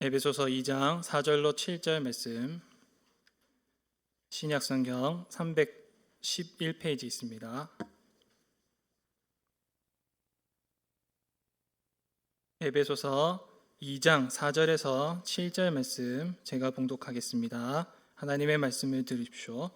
에베소서 2장 4절로 7절 말씀, 신약성경 311페이지 있습니다. 에베소서 2장 4절에서 7절 말씀 제가 봉독하겠습니다. 하나님의 말씀을 들으십시오.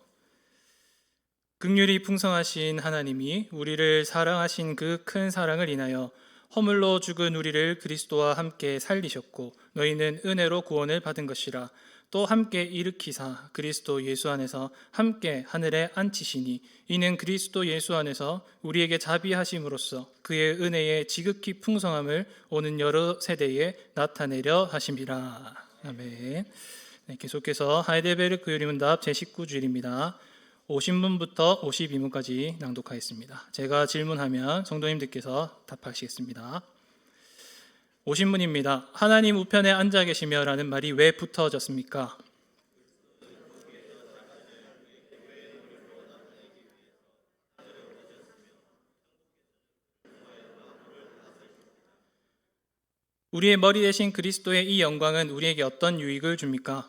긍휼이 풍성하신 하나님이 우리를 사랑하신 그 큰 사랑을 인하여 허물로 죽은 우리를 그리스도와 함께 살리셨고 너희는 은혜로 구원을 받은 것이라. 또 함께 일으키사 그리스도 예수 안에서 함께 하늘에 앉히시니 이는 그리스도 예수 안에서 우리에게 자비하심으로써 그의 은혜의 지극히 풍성함을 오는 여러 세대에 나타내려 하심이라. 아멘. 네, 계속해서 하이델베르크 요리문답 제19주일입니다. 50문부터 52문까지 낭독하겠습니다. 제가 질문하면 성도님들께서 답하시겠습니다. 50문입니다. 하나님 우편에 앉아 계시며 라는 말이 왜 붙어졌습니까? 우리의 머리 대신 그리스도의 이 영광은 우리에게 어떤 유익을 줍니까?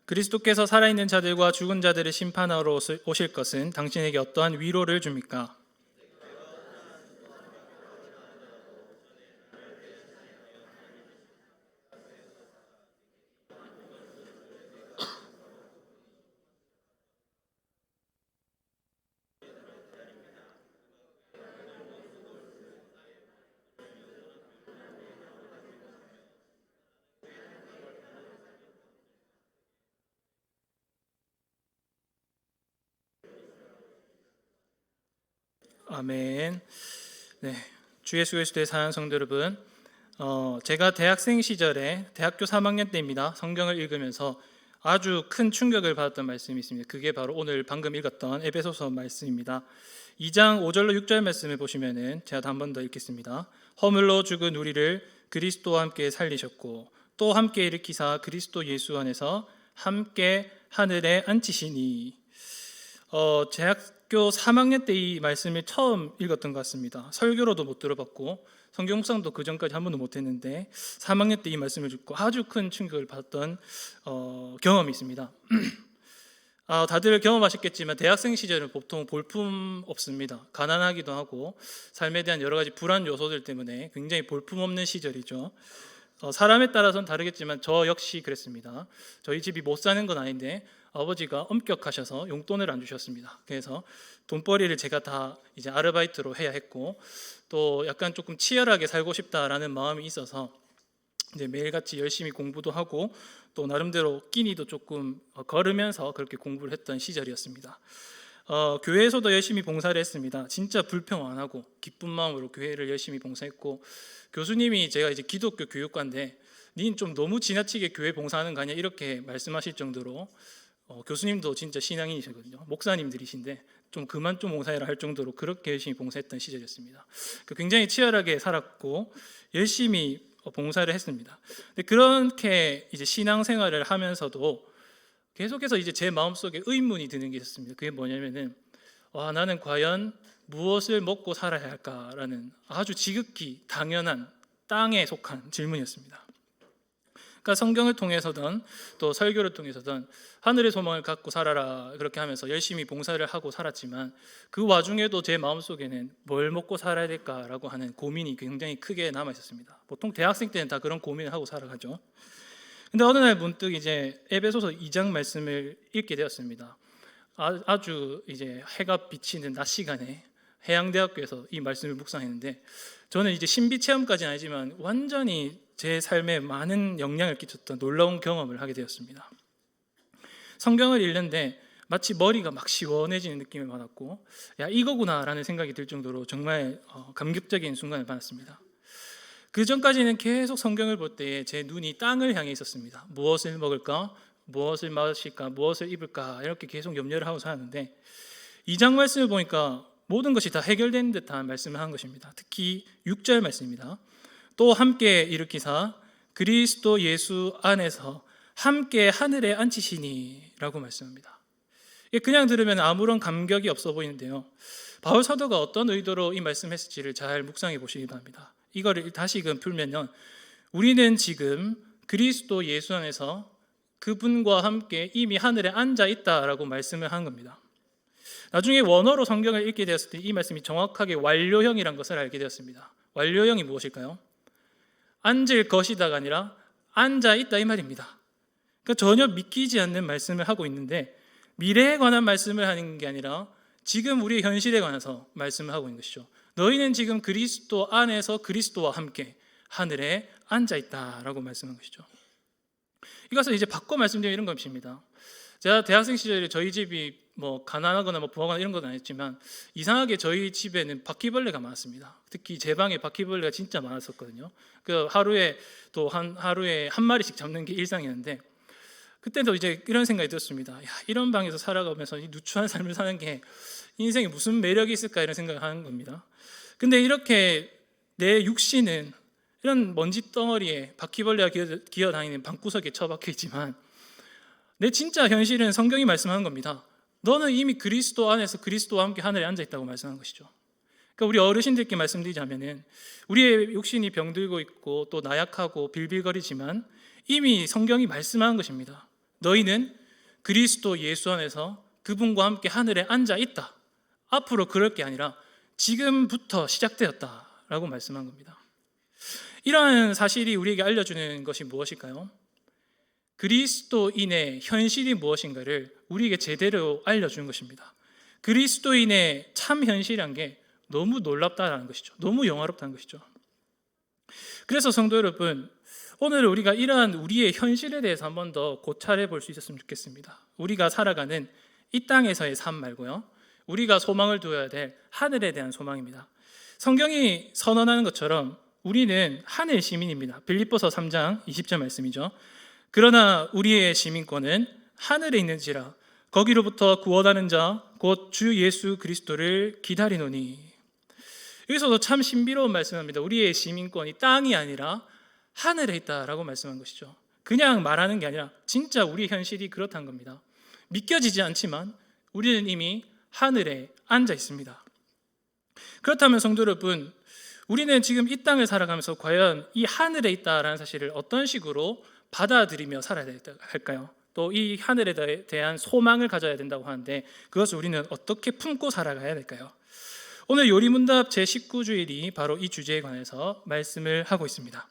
그리스도께서 살아있는 자들과 죽은 자들을 심판하러 오실 것은 당신에게 어떠한 위로를 줍니까? 아멘. 네, 주 예수 그리스도의 사랑하는 성도 여러분, 제가 대학생 시절에 대학교 3학년 때입니다. 성경을 읽으면서 아주 큰 충격을 받았던 말씀이 있습니다. 그게 바로 오늘 방금 읽었던 에베소서 말씀입니다. 2장 5절로 6절 말씀을 보시면은 제가 한 번 더 읽겠습니다. 허물로 죽은 우리를 그리스도와 함께 살리셨고 또 함께 일으키사 그리스도 예수 안에서 함께 하늘에 앉히시니. 대학교 3학년 때 이 말씀을 처음 읽었던 것 같습니다. 설교로도 못 들어봤고 성경 묵상도 그 전까지 한 번도 못했는데 3학년 때 이 말씀을 듣고 아주 큰 충격을 받았던 경험이 있습니다. 다들 경험하셨겠지만 대학생 시절은 보통 볼품 없습니다. 가난하기도 하고 삶에 대한 여러 가지 불안 요소들 때문에 굉장히 볼품 없는 시절이죠. 사람에 따라서는 다르겠지만 저 역시 그랬습니다. 저희 집이 못 사는 건 아닌데 아버지가 엄격하셔서 용돈을 안 주셨습니다. 그래서 돈벌이를 제가 다 이제 아르바이트로 해야 했고 또 약간 조금 치열하게 살고 싶다라는 마음이 있어서 이제 매일같이 열심히 공부도 하고 또 나름대로 끼니도 조금 걸으면서 그렇게 공부를 했던 시절이었습니다. 교회에서도 열심히 봉사를 했습니다. 진짜 불평 안 하고 기쁜 마음으로 교회를 열심히 봉사했고 교수님이 제가 이제 기독교 교육과인데 닌 좀 너무 지나치게 교회 봉사하는 거 아니야 이렇게 말씀하실 정도로 교수님도 진짜 신앙인이시거든요. 목사님들이신데 좀 그만 좀 봉사해라 할 정도로 그렇게 열심히 봉사했던 시절이었습니다. 굉장히 치열하게 살았고 열심히 봉사를 했습니다. 근데 그렇게 이제 신앙생활을 하면서도 계속해서 이제 제 마음속에 의문이 드는 게 있었습니다. 그게 뭐냐면은 나는 과연 무엇을 먹고 살아야 할까라는 아주 지극히 당연한 땅에 속한 질문이었습니다. 그러니까 성경을 통해서든 또 설교를 통해서든 하늘의 소망을 갖고 살아라 그렇게 하면서 열심히 봉사를 하고 살았지만 그 와중에도 제 마음속에는 뭘 먹고 살아야 될까라고 하는 고민이 굉장히 크게 남아 있었습니다. 보통 대학생 때는 다 그런 고민을 하고 살아가죠. 근데 어느 날 문득 이제 에베소서 2장 말씀을 읽게 되었습니다. 아주 이제 해가 비치는 낮 시간에 해양대학교에서 이 말씀을 묵상했는데 저는 이제 신비 체험까지는 아니지만 완전히 제 삶에 많은 영향을 끼쳤던 놀라운 경험을 하게 되었습니다. 성경을 읽는데 마치 머리가 막 시원해지는 느낌을 받았고 이거구나라는 생각이 들 정도로 정말 감격적인 순간을 받았습니다. 그 전까지는 계속 성경을 볼 때에 제 눈이 땅을 향해 있었습니다. 무엇을 먹을까? 무엇을 마실까? 무엇을 입을까? 이렇게 계속 염려를 하고 살았는데 이 장 말씀을 보니까 모든 것이 다 해결된 듯한 말씀을 한 것입니다. 특히 6절 말씀입니다. 또 함께 일으키사 그리스도 예수 안에서 함께 하늘에 앉히시니 라고 말씀합니다. 그냥 들으면 아무런 감격이 없어 보이는데요, 바울 사도가 어떤 의도로 이 말씀했을지를 잘 묵상해 보시기 바랍니다. 이거를 다시금 풀면요, 우리는 지금 그리스도 예수 안에서 그분과 함께 이미 하늘에 앉아 있다라고 말씀을 한 겁니다. 나중에 원어로 성경을 읽게 되었을 때 이 말씀이 정확하게 완료형이란 것을 알게 되었습니다. 완료형이 무엇일까요? 앉을 것이다가 아니라 앉아 있다 이 말입니다. 그러니까 전혀 믿기지 않는 말씀을 하고 있는데, 미래에 관한 말씀을 하는 게 아니라 지금 우리의 현실에 관해서 말씀을 하고 있는 것이죠. 너희는 지금 그리스도 안에서 그리스도와 함께 하늘에 앉아 있다라고 말씀한 것이죠. 이것을 이제 바꿔 말씀드리면 이런 것입니다. 제가 대학생 시절에 저희 집이 뭐 가난하거나 뭐 부하거나 이런 건 아니었지만, 이상하게 저희 집에는 바퀴벌레가 많았습니다. 특히 제 방에 바퀴벌레가 진짜 많았었거든요. 그 하루에 한 마리씩 잡는 게 일상이었는데, 그때도 이제 이런 생각이 들었습니다. 야, 이런 방에서 살아가면서 이 누추한 삶을 사는 게 인생에 무슨 매력이 있을까, 이런 생각을 하는 겁니다. 근데 이렇게 내 육신은 이런 먼지 덩어리에 바퀴벌레가 기어다니는 방구석에 처박혀 있지만, 내 진짜 현실은 성경이 말씀하는 겁니다. 너는 이미 그리스도 안에서 그리스도와 함께 하늘에 앉아 있다고 말씀하는 것이죠. 그러니까 우리 어르신들께 말씀드리자면은, 우리의 육신이 병들고 있고 또 나약하고 빌빌거리지만 이미 성경이 말씀하는 것입니다. 너희는 그리스도 예수 안에서 그분과 함께 하늘에 앉아 있다. 앞으로 그럴 게 아니라 지금부터 시작되었다라고 말씀한 겁니다. 이러한 사실이 우리에게 알려주는 것이 무엇일까요? 그리스도인의 현실이 무엇인가를 우리에게 제대로 알려주는 것입니다. 그리스도인의 참 현실이란 게 너무 놀랍다라는 것이죠. 너무 영화롭다는 것이죠. 그래서 성도 여러분, 오늘 우리가 이러한 우리의 현실에 대해서 한 번 더 고찰해 볼 수 있었으면 좋겠습니다. 우리가 살아가는 이 땅에서의 삶 말고요, 우리가 소망을 두어야 될 하늘에 대한 소망입니다. 성경이 선언하는 것처럼 우리는 하늘 시민입니다. 빌립보서 3장 20절 말씀이죠. 그러나 우리의 시민권은 하늘에 있는지라 거기로부터 구원하는 자 곧 주 예수 그리스도를 기다리노니. 여기서도 참 신비로운 말씀입니다. 우리의 시민권이 땅이 아니라 하늘에 있다라고 말씀한 것이죠. 그냥 말하는 게 아니라 진짜 우리 현실이 그렇다는 겁니다. 믿겨지지 않지만 우리는 이미 하늘에 앉아 있습니다. 그렇다면 성도 여러분, 우리는 지금 이 땅을 살아가면서 과연 이 하늘에 있다라는 사실을 어떤 식으로 받아들이며 살아야 할까요? 또 이 하늘에 대한 소망을 가져야 된다고 하는데, 그것을 우리는 어떻게 품고 살아가야 될까요? 오늘 요리문답 제19주일이 바로 이 주제에 관해서 말씀을 하고 있습니다.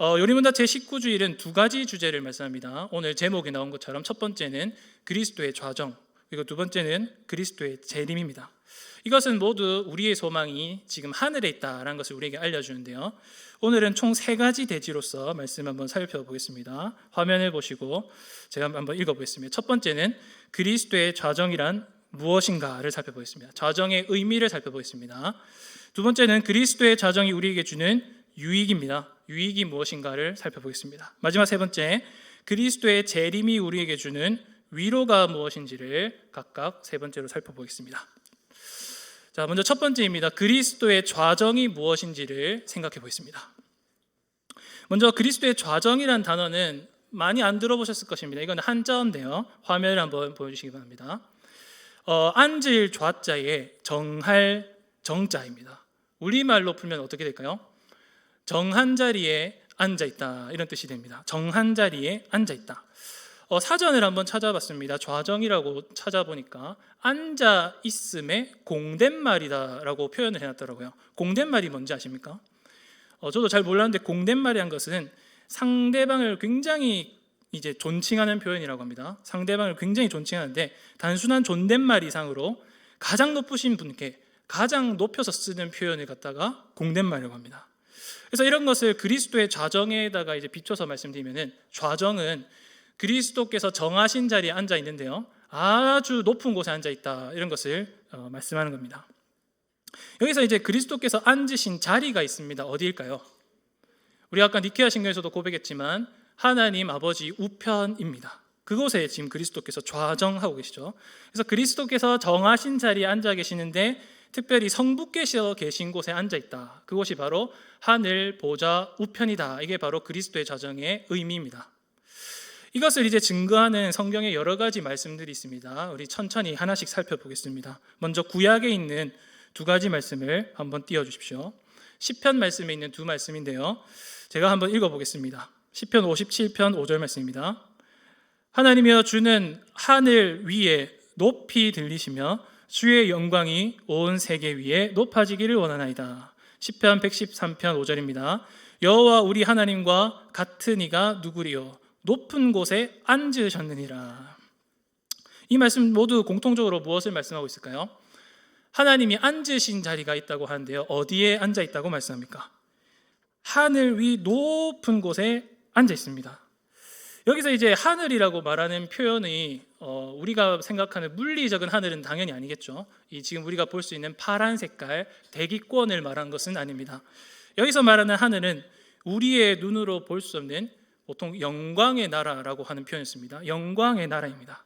요리문답 제19주일은 두 가지 주제를 말씀합니다. 오늘 제목에 나온 것처럼 첫 번째는 그리스도의 좌정, 그리고 두 번째는 그리스도의 재림입니다. 이것은 모두 우리의 소망이 지금 하늘에 있다라는 것을 우리에게 알려주는데요, 오늘은 총 세 가지 대지로서 말씀 한번 살펴보겠습니다. 화면을 보시고 제가 한번 읽어보겠습니다. 첫 번째는 그리스도의 좌정이란 무엇인가를 살펴보겠습니다. 좌정의 의미를 살펴보겠습니다. 두 번째는 그리스도의 좌정이 우리에게 주는 유익입니다. 유익이 무엇인가를 살펴보겠습니다. 마지막 세 번째, 그리스도의 재림이 우리에게 주는 위로가 무엇인지를 각각 세 번째로 살펴보겠습니다. 자, 먼저 첫 번째입니다. 그리스도의 좌정이 무엇인지를 생각해 보겠습니다. 먼저 그리스도의 좌정이라는 단어는 많이 안 들어보셨을 것입니다. 이건 한자어인데요, 화면을 한번 보여주시기 바랍니다. 앉을 좌자에 정할 정자입니다. 우리말로 풀면 어떻게 될까요? 정한 자리에 앉아 있다, 이런 뜻이 됩니다. 정한 자리에 앉아 있다. 사전을 한번 찾아봤습니다. 좌정이라고 찾아보니까 앉아 있음의 공댓말이다라고 표현을 해놨더라고요. 공댓말이 뭔지 아십니까? 저도 잘 몰랐는데 공댓말이란 것은 상대방을 굉장히 이제 존칭하는 표현이라고 합니다. 상대방을 굉장히 존칭하는데 단순한 존댓말 이상으로 가장 높으신 분께 가장 높여서 쓰는 표현을 갖다가 공댓말이라고 합니다. 그래서 이런 것을 그리스도의 좌정에다가 이제 비춰서 말씀드리면은, 좌정은 그리스도께서 정하신 자리에 앉아 있는데요, 아주 높은 곳에 앉아 있다, 이런 것을 말씀하는 겁니다. 여기서 이제 그리스도께서 앉으신 자리가 있습니다. 어디일까요? 우리 아까 니케아 신경에서도 고백했지만 하나님 아버지 우편입니다. 그곳에 지금 그리스도께서 좌정하고 계시죠. 그래서 그리스도께서 정하신 자리에 앉아 계시는데 특별히 성부께서 계신 곳에 앉아 있다. 그곳이 바로 하늘 보좌 우편이다. 이게 바로 그리스도의 좌정의 의미입니다. 이것을 이제 증거하는 성경의 여러 가지 말씀들이 있습니다. 우리 천천히 하나씩 살펴보겠습니다. 먼저 구약에 있는 두 가지 말씀을 한번 띄워주십시오. 시편 말씀에 있는 두 말씀인데요, 제가 한번 읽어보겠습니다. 시편 57편 5절 말씀입니다. 하나님이여, 주는 하늘 위에 높이 들리시며 주의 영광이 온 세계 위에 높아지기를 원하나이다. 시편 113편 5절입니다. 여호와 우리 하나님과 같은 이가 누구리요? 높은 곳에 앉으셨느니라. 이 말씀 모두 공통적으로 무엇을 말씀하고 있을까요? 하나님이 앉으신 자리가 있다고 하는데요, 어디에 앉아 있다고 말씀합니까? 하늘 위 높은 곳에 앉아 있습니다. 여기서 이제 하늘이라고 말하는 표현이 우리가 생각하는 물리적인 하늘은 당연히 아니겠죠. 지금 우리가 볼 수 있는 파란 색깔 대기권을 말하는 것은 아닙니다. 여기서 말하는 하늘은 우리의 눈으로 볼 수 없는 보통 영광의 나라라고 하는 표현이었습니다. 영광의 나라입니다.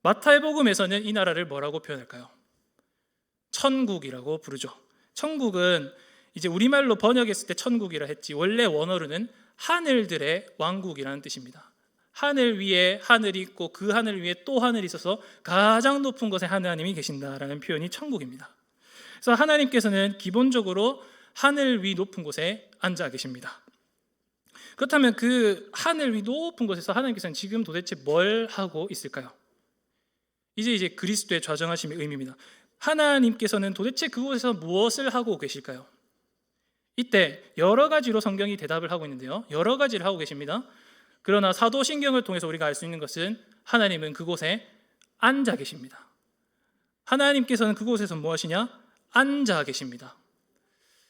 마태복음에서는 이 나라를 뭐라고 표현할까요? 천국이라고 부르죠. 천국은 이제 우리말로 번역했을 때 천국이라 했지, 원래 원어로는 하늘들의 왕국이라는 뜻입니다. 하늘 위에 하늘이 있고 그 하늘 위에 또 하늘이 있어서 가장 높은 곳에 하나님이 계신다라는 표현이 천국입니다. 그래서 하나님께서는 기본적으로 하늘 위 높은 곳에 앉아 계십니다. 그렇다면 그 하늘 위 높은 곳에서 하나님께서는 지금 도대체 뭘 하고 있을까요? 이제 그리스도의 좌정하심의 의미입니다. 하나님께서는 도대체 그곳에서 무엇을 하고 계실까요? 이때 여러 가지로 성경이 대답을 하고 있는데요, 여러 가지를 하고 계십니다. 그러나 사도신경을 통해서 우리가 알 수 있는 것은 하나님은 그곳에 앉아 계십니다. 하나님께서는 그곳에서 무엇이냐? 앉아 계십니다.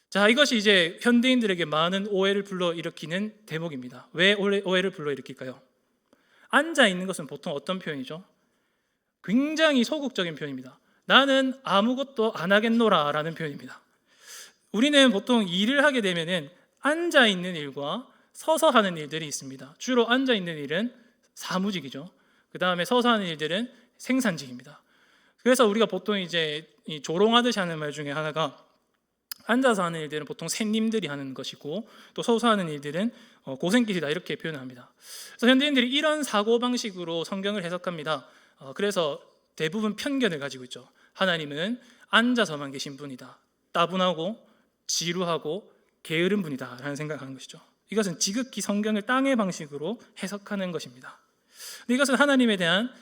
자, 이것이 이제 현대인들에게 많은 오해를 불러일으키는 대목입니다. 왜 오해를 불러일으킬까요? 앉아 있는 것은 보통 어떤 표현이죠? 굉장히 소극적인 표현입니다. 나는 아무것도 안 하겠노라 라는 표현입니다. 우리는 보통 일을 하게 되면은 앉아 있는 일과 서서 하는 일들이 있습니다. 주로 앉아 있는 일은 사무직이죠. 그 다음에 서서 하는 일들은 생산직입니다. 그래서 우리가 보통 이제 조롱하듯이 하는 말 중에 하나가, 앉아서 하는 일들은 보통 새님들이 하는 것이고 또 서서 하는 일들은 고생길이다, 이렇게 표현합니다. 그래서 현대인들이 이런 사고방식으로 성경을 해석합니다. 그래서 대부분 편견을 가지고 있죠. 하나님은 앉아서만 계신 분이다, 따분하고 지루하고 게으른 분이다 라는 생각을 하는 것이죠. 이것은 지극히 성경을 땅의 방식으로 해석하는 것입니다. 근데 이것은 하나님에 대한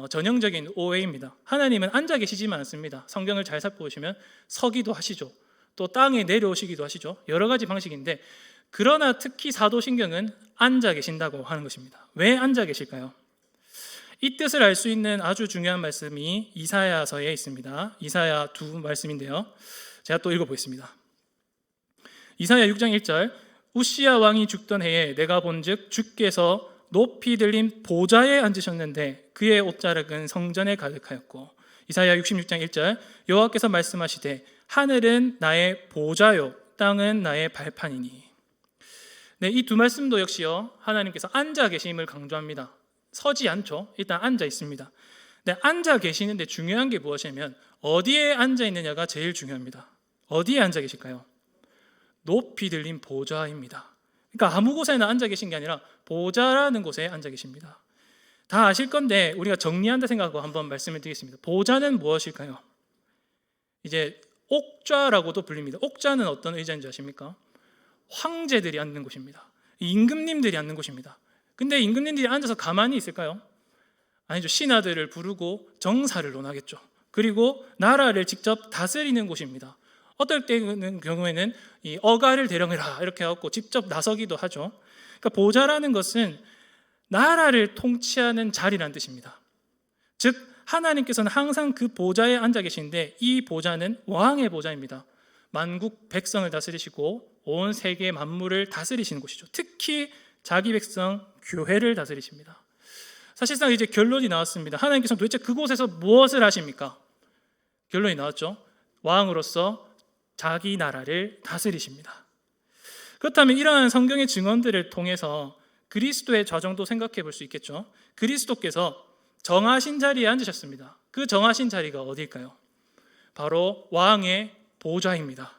전형적인 오해입니다. 하나님은 앉아 계시지만 않습니다. 성경을 잘 살펴보시면 서기도 하시죠, 또 땅에 내려오시기도 하시죠. 여러 가지 방식인데, 그러나 특히 사도신경은 앉아 계신다고 하는 것입니다. 왜 앉아 계실까요? 이 뜻을 알 수 있는 아주 중요한 말씀이 이사야서에 있습니다. 이사야 두 말씀인데요, 제가 또 읽어보겠습니다. 이사야 6장 1절, 우시야 왕이 죽던 해에 내가 본즉 주께서 높이 들린 보좌에 앉으셨는데 그의 옷자락은 성전에 가득하였고, 이사야 66장 1절, 여호와께서 말씀하시되 하늘은 나의 보좌요 땅은 나의 발판이니. 네, 이 두 말씀도 역시요, 하나님께서 앉아 계심을 강조합니다. 서지 않죠. 일단 앉아 있습니다. 네, 앉아 계시는데 중요한 게 무엇이냐면 어디에 앉아 있느냐가 제일 중요합니다. 어디에 앉아 계실까요? 높이 들린 보좌입니다. 그러니까 아무 곳에나 앉아 계신 게 아니라 보좌라는 곳에 앉아 계십니다. 다 아실 건데 우리가 정리한다 생각하고 한번 말씀을 드리겠습니다. 보좌는 무엇일까요? 이제 옥좌라고도 불립니다. 옥좌는 어떤 의자인지 아십니까? 황제들이 앉는 곳입니다. 임금님들이 앉는 곳입니다. 근데 임금님들이 앉아서 가만히 있을까요? 아니죠. 신하들을 부르고 정사를 논하겠죠. 그리고 나라를 직접 다스리는 곳입니다. 어떨 때는 경우에는 이 어가를 대령해라 이렇게 해갖고 직접 나서기도 하죠. 그러니까 보좌라는 것은 나라를 통치하는 자리라는 뜻입니다. 즉 하나님께서는 항상 그 보좌에 앉아 계신데 이 보좌는 왕의 보좌입니다. 만국 백성을 다스리시고 온 세계 만물을 다스리시는 곳이죠. 특히 자기 백성 교회를 다스리십니다. 사실상 이제 결론이 나왔습니다. 하나님께서는 도대체 그곳에서 무엇을 하십니까? 결론이 나왔죠. 왕으로서 자기 나라를 다스리십니다. 그렇다면 이러한 성경의 증언들을 통해서 그리스도의 좌정도 생각해 볼 수 있겠죠. 그리스도께서 정하신 자리에 앉으셨습니다. 그 정하신 자리가 어디일까요? 바로 왕의 보좌입니다.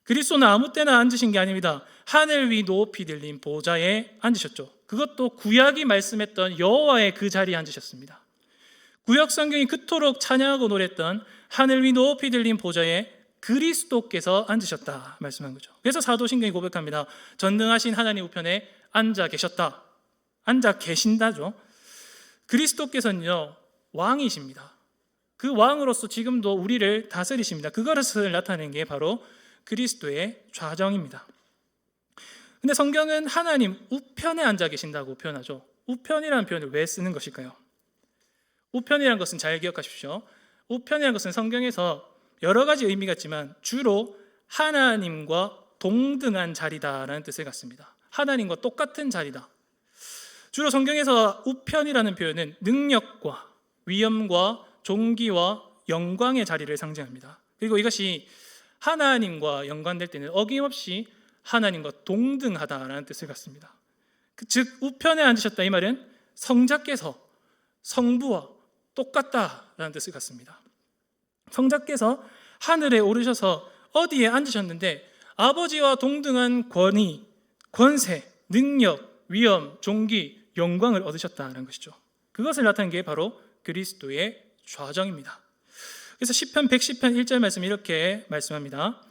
그리스도는 아무 때나 앉으신 게 아닙니다. 하늘 위 높이 들린 보좌에 앉으셨죠. 그것도 구약이 말씀했던 여호와의 그 자리에 앉으셨습니다. 구약 성경이 그토록 찬양하고 노래했던 하늘 위 높이 들린 보좌에 그리스도께서 앉으셨다 말씀한 거죠. 그래서 사도신경이 고백합니다. 전능하신 하나님 우편에 앉아 계셨다. 앉아 계신다죠. 그리스도께서는요 왕이십니다. 그 왕으로서 지금도 우리를 다스리십니다. 그것을 나타내는 게 바로 그리스도의 좌정입니다. 근데 성경은 하나님 우편에 앉아 계신다고 표현하죠. 우편이라는 표현을 왜 쓰는 것일까요? 우편이라는 것은 잘 기억하십시오. 우편이라는 것은 성경에서 여러 가지 의미가 있지만 주로 하나님과 동등한 자리다라는 뜻을 갖습니다. 하나님과 똑같은 자리다. 주로 성경에서 우편이라는 표현은 능력과 위엄과 존귀와 영광의 자리를 상징합니다. 그리고 이것이 하나님과 연관될 때는 어김없이 하나님과 동등하다라는 뜻을 갖습니다. 즉 우편에 앉으셨다 이 말은 성자께서 성부와 똑같다라는 뜻을 갖습니다. 성자께서 하늘에 오르셔서 어디에 앉으셨는데 아버지와 동등한 권위, 권세, 능력, 위엄, 존귀, 영광을 얻으셨다는 것이죠. 그것을 나타낸 게 바로 그리스도의 좌정입니다. 그래서 시편 110편 1절 말씀 이렇게 말씀합니다.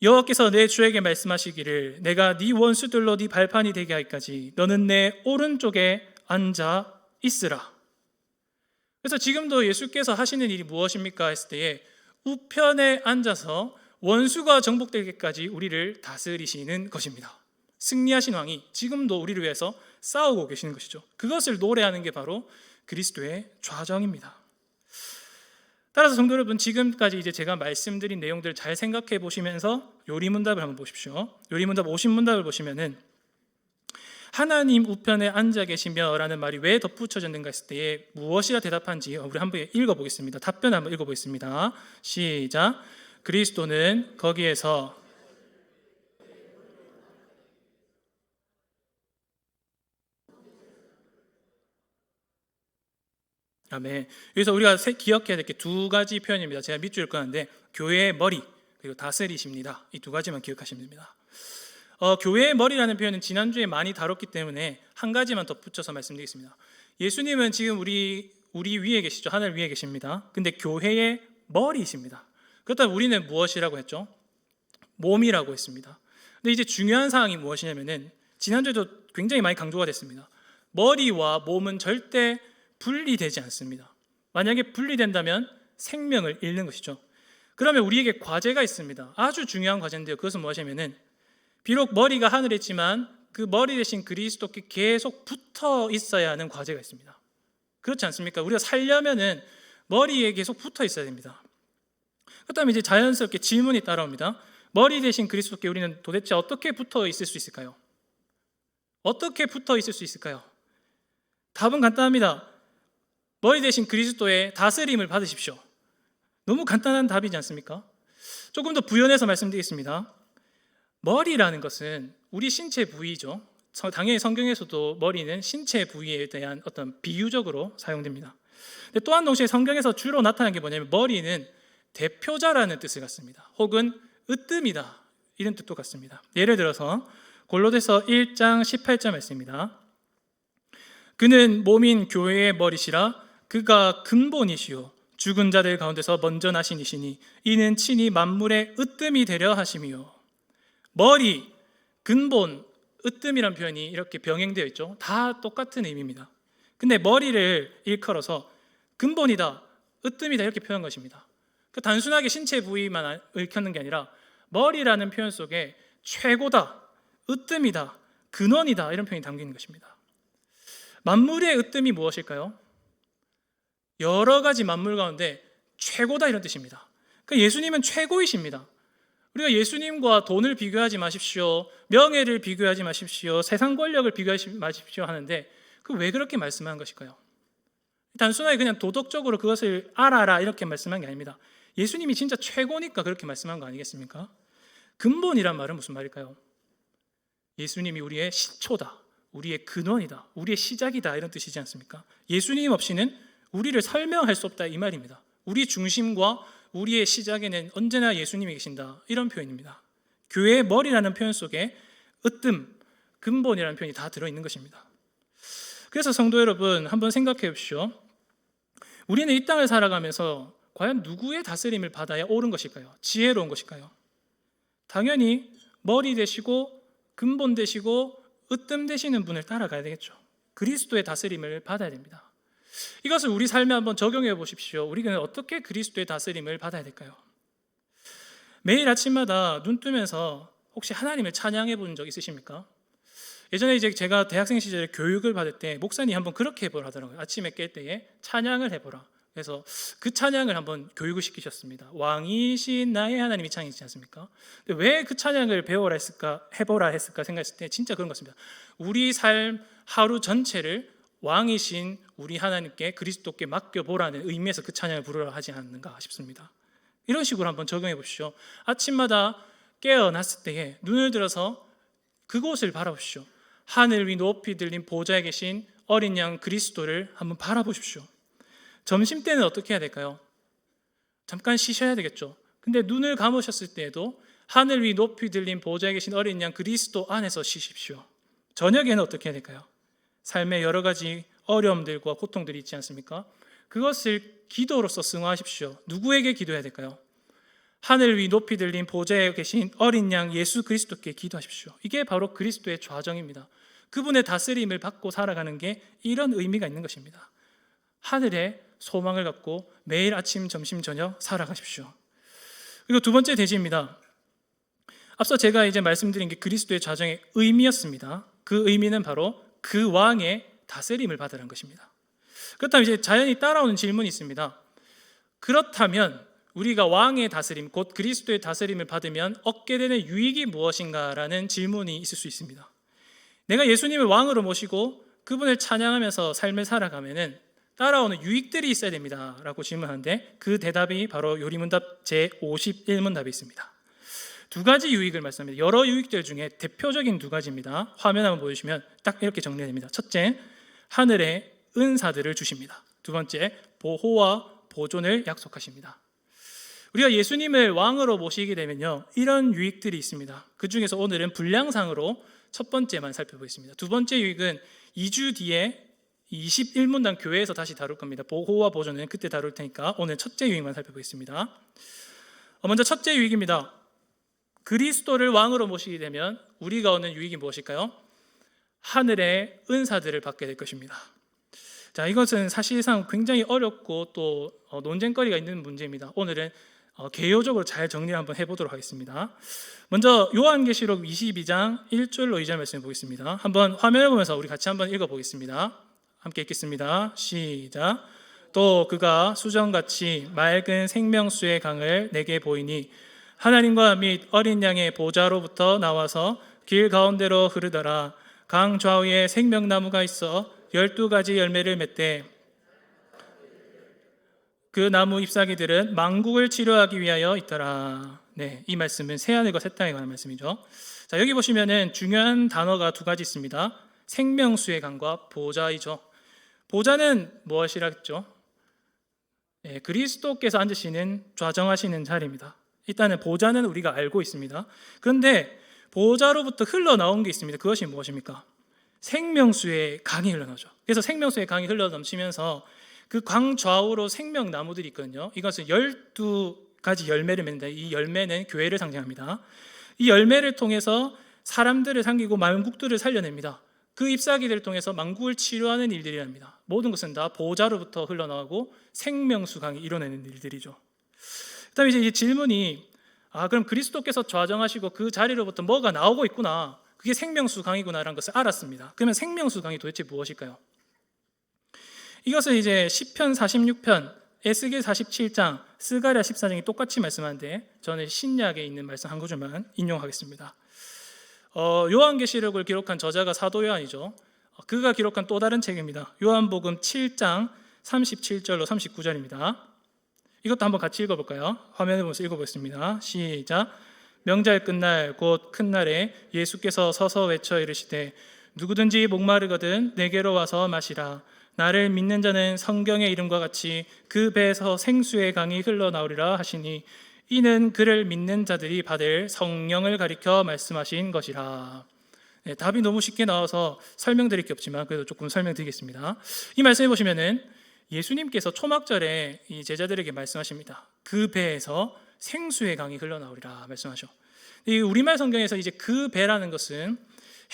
여호와께서 내 주에게 말씀하시기를 내가 네 원수들로 네 발판이 되게 하기까지 너는 내 오른쪽에 앉아 있으라. 그래서 지금도 예수께서 하시는 일이 무엇입니까 했을 때에 우편에 앉아서 원수가 정복되기까지 우리를 다스리시는 것입니다. 승리하신 왕이 지금도 우리를 위해서 싸우고 계시는 것이죠. 그것을 노래하는 게 바로 그리스도의 좌정입니다. 따라서 성도 여러분, 지금까지 이제 제가 말씀드린 내용들을 잘 생각해 보시면서 요리문답을 한번 보십시오. 요리문답 50문답을 보시면은 하나님 우편에 앉아 계시며라는 말이 왜 덧붙여졌는가 했을 때에 무엇이라 대답한지 우리 한번 읽어보겠습니다. 답변 한번 읽어보겠습니다. 시작. 그리스도는 거기에서 아멘. 여기서 우리가 기억해야 될 게 두 가지 표현입니다. 제가 밑줄 끄는데 교회의 머리 그리고 다스리십니다. 이 두 가지만 기억하시면 됩니다. 교회의 머리라는 표현은 지난주에 많이 다뤘기 때문에 한 가지만 덧붙여서 말씀드리겠습니다. 예수님은 지금 우리 위에 계시죠. 하늘 위에 계십니다. 근데 교회의 머리이십니다. 그렇다면 우리는 무엇이라고 했죠? 몸이라고 했습니다. 근데 이제 중요한 사항이 무엇이냐면은 지난주에도 굉장히 많이 강조가 됐습니다. 머리와 몸은 절대 분리되지 않습니다. 만약에 분리된다면 생명을 잃는 것이죠. 그러면 우리에게 과제가 있습니다. 아주 중요한 과제인데요. 그것은 무엇이냐면은 비록 머리가 하늘에 있지만 그 머리 대신 그리스도께 계속 붙어 있어야 하는 과제가 있습니다. 그렇지 않습니까? 우리가 살려면은 머리에 계속 붙어 있어야 됩니다. 그렇다면 이제 자연스럽게 질문이 따라옵니다. 머리 대신 그리스도께 우리는 도대체 어떻게 붙어 있을 수 있을까요? 어떻게 붙어 있을 수 있을까요? 답은 간단합니다. 머리 대신 그리스도의 다스림을 받으십시오. 너무 간단한 답이지 않습니까? 조금 더 부연해서 말씀드리겠습니다. 머리라는 것은 우리 신체 부위죠. 당연히 성경에서도 머리는 신체 부위에 대한 어떤 비유적으로 사용됩니다. 근데 또한 동시에 성경에서 주로 나타나는 게 뭐냐면 머리는 대표자라는 뜻을 갖습니다. 혹은 으뜸이다 이런 뜻도 갖습니다. 예를 들어서 골로새서 1장 18절 말씀입니다. 그는 몸인 교회의 머리시라 그가 근본이시요 죽은 자들 가운데서 먼저 나신 이시니 이는 친히 만물의 으뜸이 되려 하심이요. 머리, 근본, 으뜸이란 표현이 이렇게 병행되어 있죠. 다 똑같은 의미입니다. 근데 머리를 일컬어서 근본이다, 으뜸이다 이렇게 표현한 것입니다. 그 단순하게 신체 부위만 일컫는 게 아니라 머리라는 표현 속에 최고다, 으뜸이다, 근원이다 이런 표현이 담기는 것입니다. 만물의 으뜸이 무엇일까요? 여러 가지 만물 가운데 최고다 이런 뜻입니다. 그러니까 예수님은 최고이십니다. 우리가 예수님과 돈을 비교하지 마십시오, 명예를 비교하지 마십시오, 세상 권력을 비교하지 마십시오 하는데 그 왜 그렇게 말씀한 것일까요? 단순하게 그냥 도덕적으로 그것을 알아라 이렇게 말씀한 게 아닙니다. 예수님이 진짜 최고니까 그렇게 말씀한 거 아니겠습니까? 근본이란 말은 무슨 말일까요? 예수님이 우리의 시초다, 우리의 근원이다, 우리의 시작이다 이런 뜻이지 않습니까? 예수님 없이는 우리를 설명할 수 없다 이 말입니다. 우리 중심과 우리의 시작에는 언제나 예수님이 계신다 이런 표현입니다. 교회의 머리라는 표현 속에 으뜸, 근본이라는 표현이 다 들어있는 것입니다. 그래서 성도 여러분, 한번 생각해 보십시오. 우리는 이 땅을 살아가면서 과연 누구의 다스림을 받아야 옳은 것일까요? 지혜로운 것일까요? 당연히 머리 되시고 근본 되시고 으뜸 되시는 분을 따라가야 되겠죠. 그리스도의 다스림을 받아야 됩니다. 이것을 우리 삶에 한번 적용해 보십시오. 우리는 어떻게 그리스도의 다스림을 받아야 될까요? 매일 아침마다 눈 뜨면서 혹시 하나님을 찬양해 본 적 있으십니까? 예전에 이제 제가 대학생 시절에 교육을 받을 때 목사님이 한번 그렇게 해보라 하더라고요. 아침에 깰 때에 찬양을 해보라. 그래서 그 찬양을 한번 교육을 시키셨습니다. 왕이신 나의 하나님이 찬양이지 않습니까? 왜 그 찬양을 배워라 했을까, 해보라 했을까 생각했을 때 진짜 그런 것 같습니다. 우리 삶 하루 전체를 왕이신 우리 하나님께 그리스도께 맡겨보라는 의미에서 그 찬양을 부르라 하지 않는가 싶습니다. 이런 식으로 한번 적용해 보십시오. 아침마다 깨어났을 때에 눈을 들어서 그곳을 바라보십시오. 하늘 위 높이 들린 보좌에 계신 어린 양 그리스도를 한번 바라보십시오. 점심 때는 어떻게 해야 될까요? 잠깐 쉬셔야 되겠죠. 근데 눈을 감으셨을 때에도 하늘 위 높이 들린 보좌에 계신 어린 양 그리스도 안에서 쉬십시오. 저녁에는 어떻게 해야 될까요? 삶의 여러 가지 어려움들과 고통들이 있지 않습니까? 그것을 기도로서 승화하십시오. 누구에게 기도해야 될까요? 하늘 위 높이 들린 보좌에 계신 어린 양 예수 그리스도께 기도하십시오. 이게 바로 그리스도의 좌정입니다. 그분의 다스림을 받고 살아가는 게 이런 의미가 있는 것입니다. 하늘에 소망을 갖고 매일 아침, 점심, 저녁 살아가십시오. 그리고 두 번째 대지입니다. 앞서 제가 이제 말씀드린 게 그리스도의 좌정의 의미였습니다. 그 의미는 바로 그 왕의 다스림을 받으라는 것입니다. 그렇다면 이제 자연히 따라오는 질문이 있습니다. 그렇다면 우리가 왕의 다스림, 곧 그리스도의 다스림을 받으면 얻게 되는 유익이 무엇인가라는 질문이 있을 수 있습니다. 내가 예수님을 왕으로 모시고 그분을 찬양하면서 삶을 살아가면은 따라오는 유익들이 있어야 됩니다 라고 질문하는데 그 대답이 바로 요리문답 제51문답에 있습니다. 두 가지 유익을 말씀합니다. 여러 유익들 중에 대표적인 두 가지입니다. 화면 한번 보여주시면 딱 이렇게 정리됩니다. 첫째, 하늘의 은사들을 주십니다. 두 번째, 보호와 보존을 약속하십니다. 우리가 예수님을 왕으로 모시게 되면요, 이런 유익들이 있습니다. 그 중에서 오늘은 분량상으로 첫 번째만 살펴보겠습니다. 두 번째 유익은 2주 뒤에 21문단 교회에서 다시 다룰 겁니다. 보호와 보존은 그때 다룰 테니까 오늘 첫째 유익만 살펴보겠습니다. 먼저 첫째 유익입니다. 그리스도를 왕으로 모시게 되면 우리가 얻는 유익이 무엇일까요? 하늘의 은사들을 받게 될 것입니다. 자, 이것은 사실상 굉장히 어렵고 또 논쟁거리가 있는 문제입니다. 오늘은 개요적으로 잘 정리를 한번 해보도록 하겠습니다. 먼저 요한계시록 22장 1절로 2절 말씀 보겠습니다. 한번 화면을 보면서 우리 같이 한번 읽어보겠습니다. 함께 읽겠습니다. 시작. 또 그가 수정같이 맑은 생명수의 강을 내게 보이니 하나님과 및 어린 양의 보좌로부터 나와서 길 가운데로 흐르더라. 강 좌우에 생명나무가 있어 12가지 열매를 맺되 그 나무 잎사귀들은 만국을 치료하기 위하여 있더라. 네, 이 말씀은 새하늘과 새 땅에 관한 말씀이죠. 자, 여기 보시면은 중요한 단어가 두 가지 있습니다. 생명수의 강과 보좌이죠. 보좌는 무엇이라 했죠? 네, 그리스도께서 앉으시는 좌정하시는 자리입니다. 일단은 보좌는 우리가 알고 있습니다. 그런데 보좌로부터 흘러나온 게 있습니다. 그것이 무엇입니까? 생명수의 강이 흘러나오죠. 그래서 생명수의 강이 흘러넘치면서 그 강 좌우로 생명나무들이 있거든요. 이것은 12가지 열매를 맺는다. 이 열매는 교회를 상징합니다. 이 열매를 통해서 사람들을 상기고 만국들을 살려냅니다. 그 잎사귀들을 통해서 만국을 치료하는 일들이랍니다. 모든 것은 다 보좌로부터 흘러나오고 생명수 강이 이뤄내는 일들이죠. 그다음에 이제 이 질문이 그럼 그리스도께서 좌정하시고 그 자리로부터 뭐가 나오고 있구나. 그게 생명수 강이구나라는 것을 알았습니다. 그러면 생명수 강이 도대체 무엇일까요? 이것을 이제 시편 46편, 에스겔 47장, 스가랴 14장이 똑같이 말씀하는데 저는 신약에 있는 말씀 한 구절만 인용하겠습니다. 요한계시록을 기록한 저자가 사도 요한이죠. 그가 기록한 또 다른 책입니다. 요한복음 7장 37절로 39절입니다. 이것도 한번 같이 읽어볼까요? 화면을 보면서 읽어보겠습니다. 시작. 명절 끝날 곧 큰 날에 예수께서 서서 외쳐 이르시되 누구든지 목마르거든 내게로 와서 마시라. 나를 믿는 자는 성경의 이름과 같이 그 배에서 생수의 강이 흘러나오리라 하시니 이는 그를 믿는 자들이 받을 성령을 가리켜 말씀하신 것이라. 네, 답이 너무 쉽게 나와서 설명드릴 게 없지만 그래도 조금 설명드리겠습니다. 이 말씀해 보시면은 예수님께서 초막절에 이 제자들에게 말씀하십니다. 그 배에서 생수의 강이 흘러나오리라 말씀하셔. 이 우리말 성경에서 이제 그 배라는 것은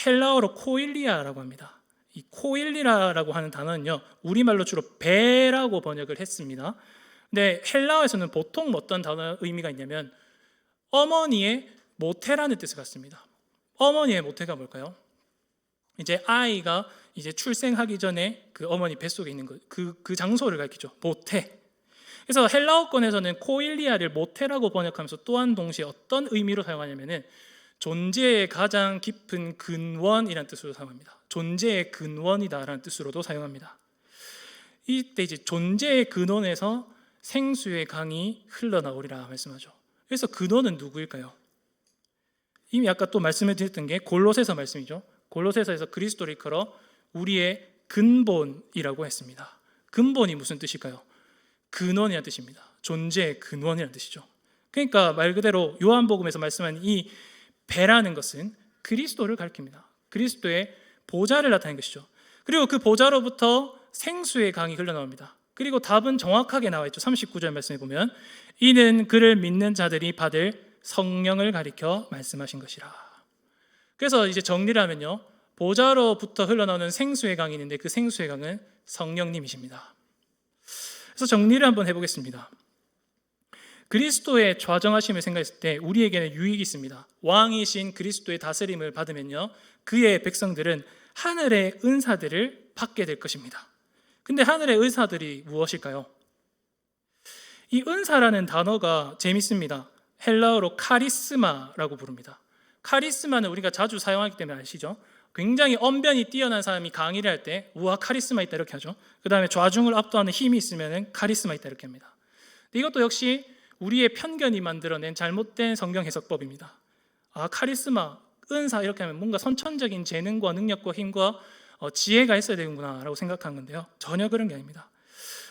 헬라어로 코일리아라고 합니다. 이 코일리라라고 하는 단어는요, 우리말로 주로 배라고 번역을 했습니다. 근데 헬라어에서는 보통 어떤 단어 의미가 있냐면 어머니의 모태라는 뜻을 갖습니다. 어머니의 모태가 뭘까요? 이제 아이가 이제 출생하기 전에 그 어머니 뱃속에 있는 그 장소를 가리키죠. 모태. 그래서 헬라어권에서는 코일리아를 모태라고 번역하면서 또한 동시에 어떤 의미로 사용하냐면은 존재의 가장 깊은 근원이라는 뜻으로 사용합니다. 존재의 근원이다라는 뜻으로도 사용합니다. 이때 이제 존재의 근원에서 생수의 강이 흘러나오리라 말씀하죠. 그래서 근원은 누구일까요? 이미 아까 또 말씀을 드렸던 게 골로새서 말씀이죠. 골로새서에서 그리스도를 일컬어 우리의 근본이라고 했습니다. 근본이 무슨 뜻일까요? 근원이라는 뜻입니다. 존재의 근원이라는 뜻이죠. 그러니까 말 그대로 요한복음에서 말씀한 이 배라는 것은 그리스도를 가리킵니다. 그리스도의 보좌를 나타낸 것이죠. 그리고 그 보좌로부터 생수의 강이 흘러나옵니다. 그리고 답은 정확하게 나와 있죠. 39절 말씀에 보면 이는 그를 믿는 자들이 받을 성령을 가리켜 말씀하신 것이라. 그래서 이제 정리를 하면요, 보좌로부터 흘러나오는 생수의 강이 있는데 그 생수의 강은 성령님이십니다. 그래서 정리를 한번 해보겠습니다. 그리스도의 좌정하심을 생각했을 때 우리에게는 유익이 있습니다. 왕이신 그리스도의 다스림을 받으면요, 그의 백성들은 하늘의 은사들을 받게 될 것입니다. 근데 하늘의 은사들이 무엇일까요? 이 은사라는 단어가 재밌습니다. 헬라어로 카리스마라고 부릅니다. 카리스마는 우리가 자주 사용하기 때문에 아시죠? 굉장히 언변이 뛰어난 사람이 강의를 할 때 우와 카리스마 있다 이렇게 하죠. 그 다음에 좌중을 압도하는 힘이 있으면 카리스마 있다 이렇게 합니다. 이것도 역시 우리의 편견이 만들어낸 잘못된 성경 해석법입니다. 아, 카리스마, 은사 이렇게 하면 뭔가 선천적인 재능과 능력과 힘과 지혜가 있어야 되는구나 라고 생각한 건데요, 전혀 그런 게 아닙니다.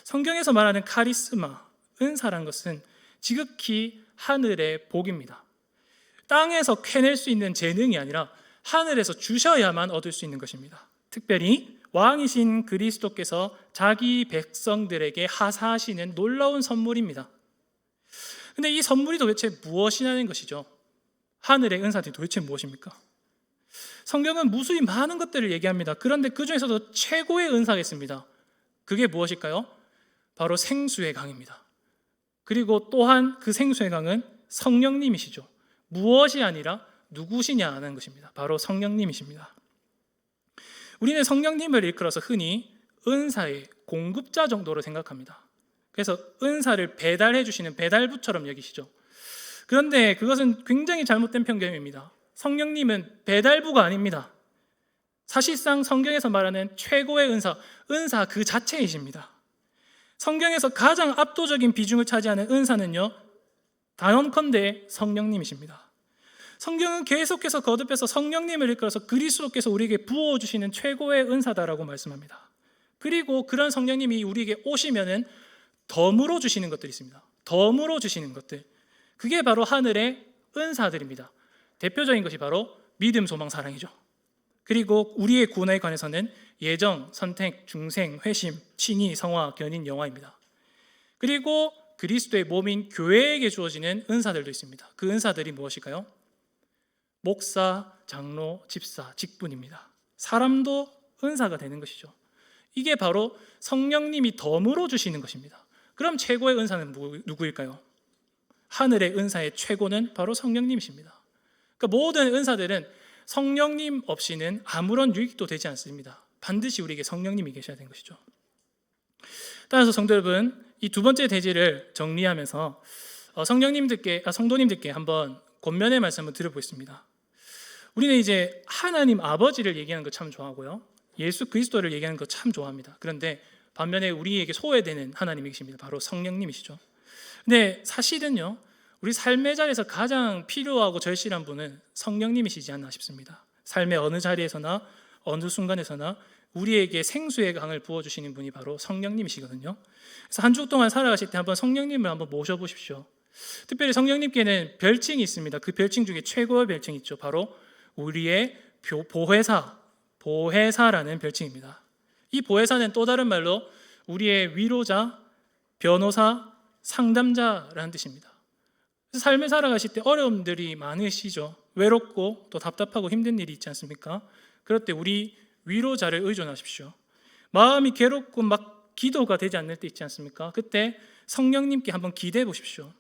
성경에서 말하는 카리스마, 은사라는 것은 지극히 하늘의 복입니다. 땅에서 캐낼 수 있는 재능이 아니라 하늘에서 주셔야만 얻을 수 있는 것입니다. 특별히 왕이신 그리스도께서 자기 백성들에게 하사하시는 놀라운 선물입니다. 근데 이 선물이 도대체 무엇이냐는 것이죠. 하늘의 은사들이 도대체 무엇입니까? 성경은 무수히 많은 것들을 얘기합니다. 그런데 그 중에서도 최고의 은사가 있습니다. 그게 무엇일까요? 바로 생수의 강입니다. 그리고 또한 그 생수의 강은 성령님이시죠. 무엇이 아니라 누구시냐는 것입니다. 바로 성령님이십니다. 우리는 성령님을 일컬어서 흔히 은사의 공급자 정도로 생각합니다. 그래서 은사를 배달해 주시는 배달부처럼 여기시죠. 그런데 그것은 굉장히 잘못된 편견입니다. 성령님은 배달부가 아닙니다. 사실상 성경에서 말하는 최고의 은사 그 자체이십니다. 성경에서 가장 압도적인 비중을 차지하는 은사는요, 단언컨대 성령님이십니다. 성경은 계속해서 거듭해서 성령님을 일컬어서 그리스도께서 우리에게 부어주시는 최고의 은사다라고 말씀합니다. 그리고 그런 성령님이 우리에게 오시면은 덤으로 주시는 것들이 있습니다. 덤으로 주시는 것들, 그게 바로 하늘의 은사들입니다. 대표적인 것이 바로 믿음, 소망, 사랑이죠. 그리고 우리의 구원에 관해서는 예정, 선택, 중생, 회심, 칭의, 성화, 견인, 영화입니다. 그리고 그리스도의 몸인 교회에게 주어지는 은사들도 있습니다. 그 은사들이 무엇일까요? 목사, 장로, 집사, 직분입니다. 사람도 은사가 되는 것이죠. 이게 바로 성령님이 덤으로 주시는 것입니다. 그럼 최고의 은사는 누구일까요? 하늘의 은사의 최고는 바로 성령님이십니다. 그러니까 모든 은사들은 성령님 없이는 아무런 유익도 되지 않습니다. 반드시 우리에게 성령님이 계셔야 되는 것이죠. 따라서 성도 여러분, 이 두 번째 대지를 정리하면서 성도님들께 한번 권면의 말씀을 드려보겠습니다. 우리는 이제 하나님 아버지를 얘기하는 거 참 좋아하고요, 예수 그리스도를 얘기하는 거 참 좋아합니다. 그런데 반면에 우리에게 소외되는 하나님이 계십니다. 바로 성령님이시죠. 근데 사실은요, 우리 삶의 자리에서 가장 필요하고 절실한 분은 성령님이시지 않나 싶습니다. 삶의 어느 자리에서나 어느 순간에서나 우리에게 생수의 강을 부어주시는 분이 바로 성령님이시거든요. 그래서 한 주 동안 살아가실 때 한번 성령님을 한번 모셔보십시오. 특별히 성령님께는 별칭이 있습니다. 그 별칭 중에 최고의 별칭이 있죠. 바로 우리의 보혜사라는 별칭입니다. 이 보혜사는 또 다른 말로 우리의 위로자, 변호사, 상담자라는 뜻입니다. 삶을 살아가실 때 어려움들이 많으시죠. 외롭고 또 답답하고 힘든 일이 있지 않습니까? 그럴 때 우리 위로자를 의존하십시오. 마음이 괴롭고 막 기도가 되지 않을 때 있지 않습니까? 그때 성령님께 한번 기대해 보십시오.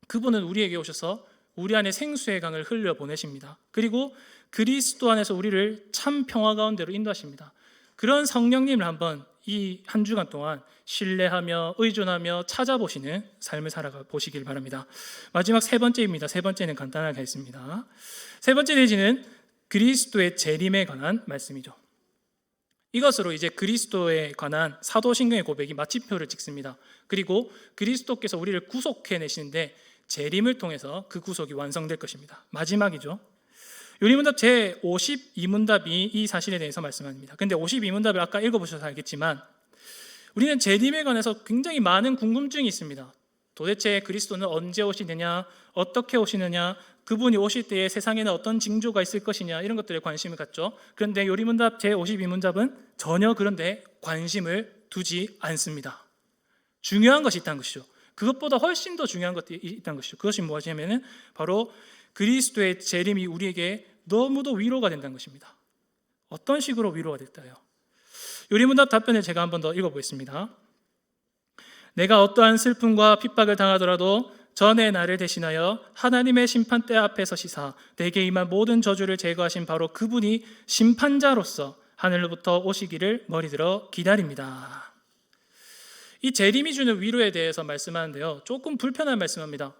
그분은 우리에게 오셔서 우리 안에 생수의 강을 흘려 보내십니다. 그리고 그리스도 안에서 우리를 참 평화 가운데로 인도하십니다. 그런 성령님을 한번 이 한 주간 동안 신뢰하며 의존하며 찾아보시는 삶을 살아가 보시길 바랍니다. 마지막 세 번째입니다. 세 번째는 간단하게 하겠습니다. 세 번째 내지는 그리스도의 재림에 관한 말씀이죠. 이것으로 이제 그리스도에 관한 사도신경의 고백이 마침표를 찍습니다. 그리고 그리스도께서 우리를 구속해 내시는데 재림을 통해서 그 구속이 완성될 것입니다. 마지막이죠. 요리문답 제52문답이 이 사실에 대해서 말씀합니다. 근데 52문답을 아까 읽어보셔서 알겠지만 우리는 재림에 관해서 굉장히 많은 궁금증이 있습니다. 도대체 그리스도는 언제 오시느냐, 어떻게 오시느냐, 그분이 오실 때에 세상에는 어떤 징조가 있을 것이냐, 이런 것들에 관심을 갖죠. 그런데 요리문답 제52문답은 전혀 그런데 관심을 두지 않습니다. 중요한 것이 있다는 것이죠. 그것보다 훨씬 더 중요한 것이 있다는 것이죠. 그것이 무엇이냐면 바로 그리스도의 재림이 우리에게 너무도 위로가 된다는 것입니다. 어떤 식으로 위로가 될까요? 요리문답 답변을 제가 한번 더 읽어보겠습니다. 내가 어떠한 슬픔과 핍박을 당하더라도 전에 나를 대신하여 하나님의 심판대 앞에 서시사 내게 임한 모든 저주를 제거하신 바로 그분이 심판자로서 하늘로부터 오시기를 머리들어 기다립니다. 이 재림이 주는 위로에 대해서 말씀하는데요, 조금 불편한 말씀합니다.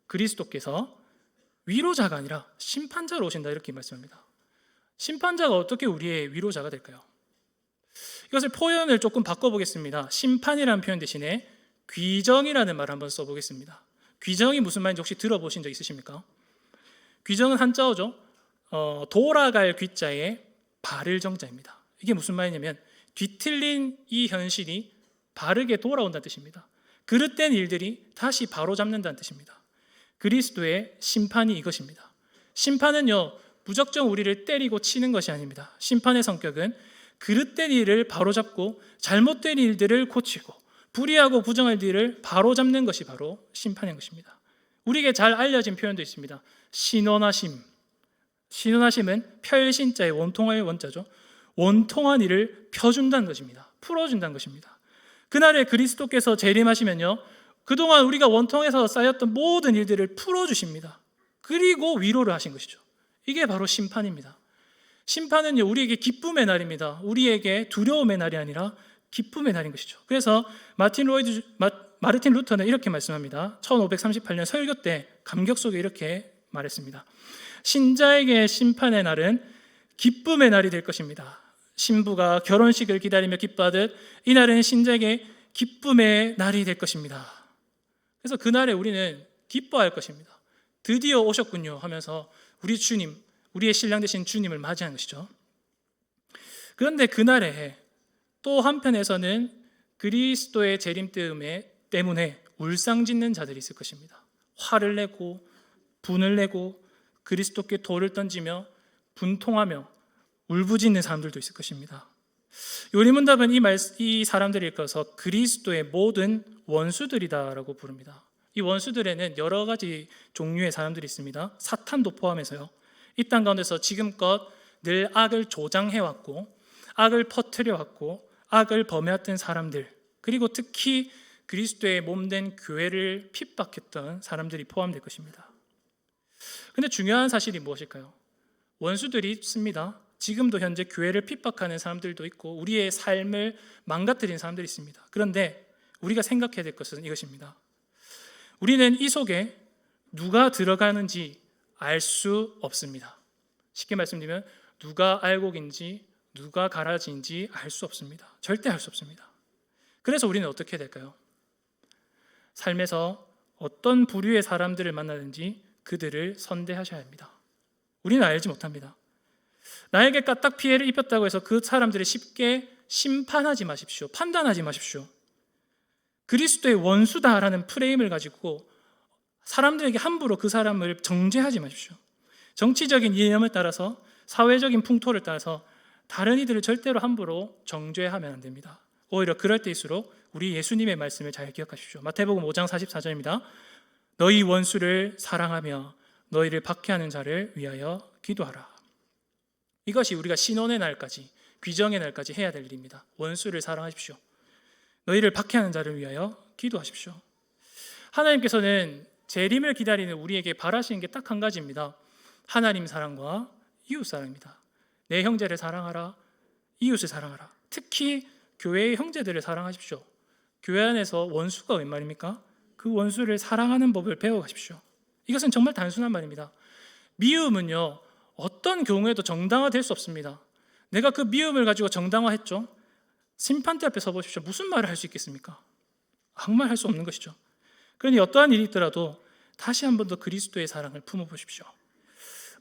그리스도께서 위로자가 아니라 심판자로 오신다, 이렇게 말씀합니다. 심판자가 어떻게 우리의 위로자가 될까요? 이것을 표현을 조금 바꿔보겠습니다. 심판이라는 표현 대신에 귀정이라는 말을 한번 써보겠습니다. 귀정이 무슨 말인지 혹시 들어보신 적 있으십니까? 귀정은 한자어죠. 돌아갈 귀자에 바를 정자입니다. 이게 무슨 말이냐면 뒤틀린 이 현실이 바르게 돌아온다는 뜻입니다. 그릇된 일들이 다시 바로잡는다는 뜻입니다. 그리스도의 심판이 이것입니다. 심판은요, 무작정 우리를 때리고 치는 것이 아닙니다. 심판의 성격은 그릇된 일을 바로잡고 잘못된 일들을 고치고 불의하고 부정할 일을 바로잡는 것이 바로 심판인 것입니다. 우리에게 잘 알려진 표현도 있습니다. 신원하심. 신원하심은 펼신자의 원통할 원자죠. 원통한 일을 펴준다는 것입니다. 풀어준다는 것입니다. 그날에 그리스도께서 재림하시면요, 그동안 우리가 원통해서 쌓였던 모든 일들을 풀어주십니다. 그리고 위로를 하신 것이죠. 이게 바로 심판입니다. 심판은요, 우리에게 기쁨의 날입니다. 우리에게 두려움의 날이 아니라 기쁨의 날인 것이죠. 그래서 마르틴 루터는 이렇게 말씀합니다. 1538년 설교 때 감격 속에 이렇게 말했습니다. 신자에게 심판의 날은 기쁨의 날이 될 것입니다. 신부가 결혼식을 기다리며 기뻐하듯 이 날은 신자에게 기쁨의 날이 될 것입니다. 그래서 그날에 우리는 기뻐할 것입니다. 드디어 오셨군요 하면서 우리 주님, 우리의 신랑 되신 주님을 맞이하는 것이죠. 그런데 그날에 또 한편에서는 그리스도의 재림 때문에 울상짓는 자들이 있을 것입니다. 화를 내고 분을 내고 그리스도께 돌을 던지며 분통하며 울부짖는 사람들도 있을 것입니다. 요리문답은 이 사람들을 일컬어서 그리스도의 모든 원수들이다라고 부릅니다. 이 원수들에는 여러 가지 종류의 사람들이 있습니다. 사탄도 포함해서요. 이 땅 가운데서 지금껏 늘 악을 조장해왔고 악을 퍼뜨려왔고 악을 범해왔던 사람들, 그리고 특히 그리스도의 몸된 교회를 핍박했던 사람들이 포함될 것입니다. 그런데 중요한 사실이 무엇일까요? 원수들이 있습니다. 지금도 현재 교회를 핍박하는 사람들도 있고 우리의 삶을 망가뜨리는 사람들이 있습니다. 그런데 우리가 생각해야 될 것은 이것입니다. 우리는 이 속에 누가 들어가는지 알 수 없습니다. 쉽게 말씀드리면 누가 알곡인지 누가 가라지인지 알 수 없습니다. 절대 알 수 없습니다. 그래서 우리는 어떻게 해야 될까요? 삶에서 어떤 부류의 사람들을 만나든지 그들을 선대하셔야 합니다. 우리는 알지 못합니다. 나에게 까딱 피해를 입혔다고 해서 그 사람들을 쉽게 심판하지 마십시오. 판단하지 마십시오. 그리스도의 원수다라는 프레임을 가지고 사람들에게 함부로 그 사람을 정죄하지 마십시오. 정치적인 이념을 따라서, 사회적인 풍토를 따라서 다른 이들을 절대로 함부로 정죄하면 안 됩니다. 오히려 그럴 때일수록 우리 예수님의 말씀을 잘 기억하십시오. 마태복음 5장 44절입니다. 너희 원수를 사랑하며 너희를 박해하는 자를 위하여 기도하라. 이것이 우리가 신원의 날까지, 귀정의 날까지 해야 될 일입니다. 원수를 사랑하십시오. 너희를 박해하는 자를 위하여 기도하십시오. 하나님께서는 재림을 기다리는 우리에게 바라시는 게 딱 한 가지입니다. 하나님 사랑과 이웃 사랑입니다. 내 형제를 사랑하라, 이웃을 사랑하라. 특히 교회의 형제들을 사랑하십시오. 교회 안에서 원수가 웬 말입니까? 그 원수를 사랑하는 법을 배워가십시오. 이것은 정말 단순한 말입니다. 미움은요, 어떤 경우에도 정당화될 수 없습니다. 내가 그 미움을 가지고 정당화했죠. 심판대 앞에 서보십시오. 무슨 말을 할 수 있겠습니까? 아무 말 할 수 없는 것이죠. 그러니 어떠한 일이 있더라도 다시 한 번 더 그리스도의 사랑을 품어보십시오.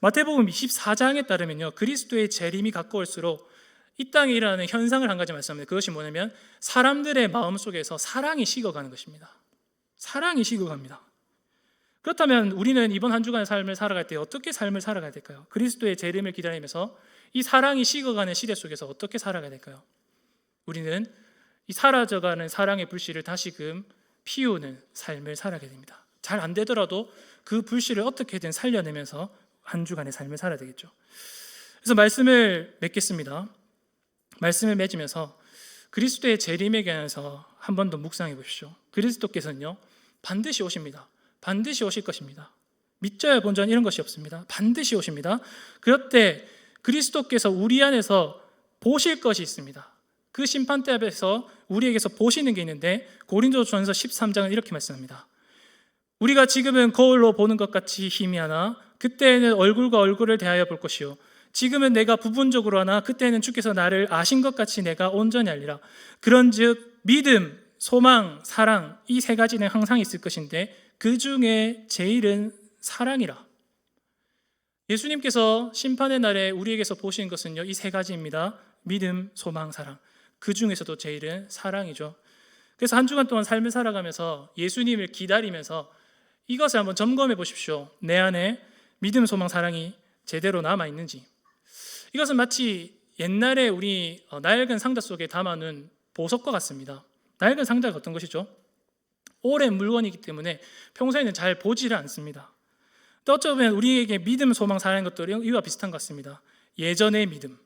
마태복음 24장에 따르면요, 그리스도의 재림이 가까울수록 이 땅에 일어나는 현상을 한 가지 말씀합니다. 그것이 뭐냐면 사람들의 마음속에서 사랑이 식어가는 것입니다. 사랑이 식어갑니다. 그렇다면 우리는 이번 한 주간의 삶을 살아갈 때 어떻게 삶을 살아가야 될까요? 그리스도의 재림을 기다리면서 이 사랑이 식어가는 시대 속에서 어떻게 살아가야 될까요? 우리는 이 사라져가는 사랑의 불씨를 다시금 피우는 삶을 살아가야 됩니다. 잘 안 되더라도 그 불씨를 어떻게든 살려내면서 한 주간의 삶을 살아야 되겠죠. 그래서 말씀을 맺겠습니다. 말씀을 맺으면서 그리스도의 재림에 관해서 한 번 더 묵상해 보십시오. 그리스도께서는요, 반드시 오십니다. 반드시 오실 것입니다. 믿져야 본전 이런 것이 없습니다. 반드시 오십니다. 그럴 때 그리스도께서 우리 안에서 보실 것이 있습니다. 그 심판대 앞에서 우리에게서 보시는 게 있는데 고린도전서 13장은 이렇게 말씀합니다. 우리가 지금은 거울로 보는 것 같이 희미하나 그때에는 얼굴과 얼굴을 대하여 볼 것이요 지금은 내가 부분적으로 하나 그때는 주께서 나를 아신 것 같이 내가 온전히 알리라. 그런즉 믿음, 소망, 사랑 이 세 가지는 항상 있을 것인데 그 중에 제일은 사랑이라. 예수님께서 심판의 날에 우리에게서 보신 것은요, 이 세 가지입니다. 믿음, 소망, 사랑. 그 중에서도 제일은 사랑이죠. 그래서 한 주간 동안 삶을 살아가면서 예수님을 기다리면서 이것을 한번 점검해 보십시오. 내 안에 믿음, 소망, 사랑이 제대로 남아있는지. 이것은 마치 옛날에 우리 낡은 상자 속에 담아놓은 보석과 같습니다. 낡은 상자가 어떤 것이죠? 오랜 물건이기 때문에 평소에는 잘 보지를 않습니다. 또 어쩌면 우리에게 믿음, 소망, 사랑인 것들이 이와 비슷한 것 같습니다. 예전의 믿음,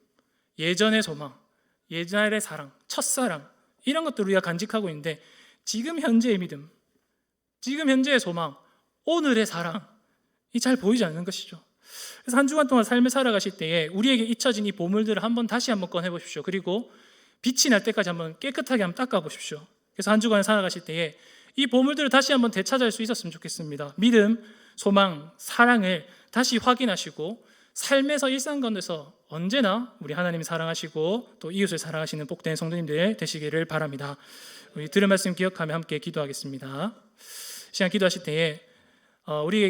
예전의 소망, 예전의 사랑, 첫사랑 이런 것들을 우리가 간직하고 있는데 지금 현재의 믿음, 지금 현재의 소망, 오늘의 사랑이 잘 보이지 않는 것이죠. 그래서 한 주간 동안 삶을 살아가실 때에 우리에게 잊혀진 이 보물들을 다시 한번 꺼내보십시오. 그리고 빛이 날 때까지 한번 깨끗하게 한번 닦아보십시오. 그래서 한 주간 살아가실 때에 이 보물들을 다시 한번 되찾을 수 있었으면 좋겠습니다. 믿음, 소망, 사랑을 다시 확인하시고 삶에서 일상 가운데서 언제나 우리 하나님 사랑하시고 또 이웃을 사랑하시는 복된 성도님들 되시기를 바랍니다. 우리 들은 말씀 기억하며 함께 기도하겠습니다. 시간 기도하실 때에 우리에게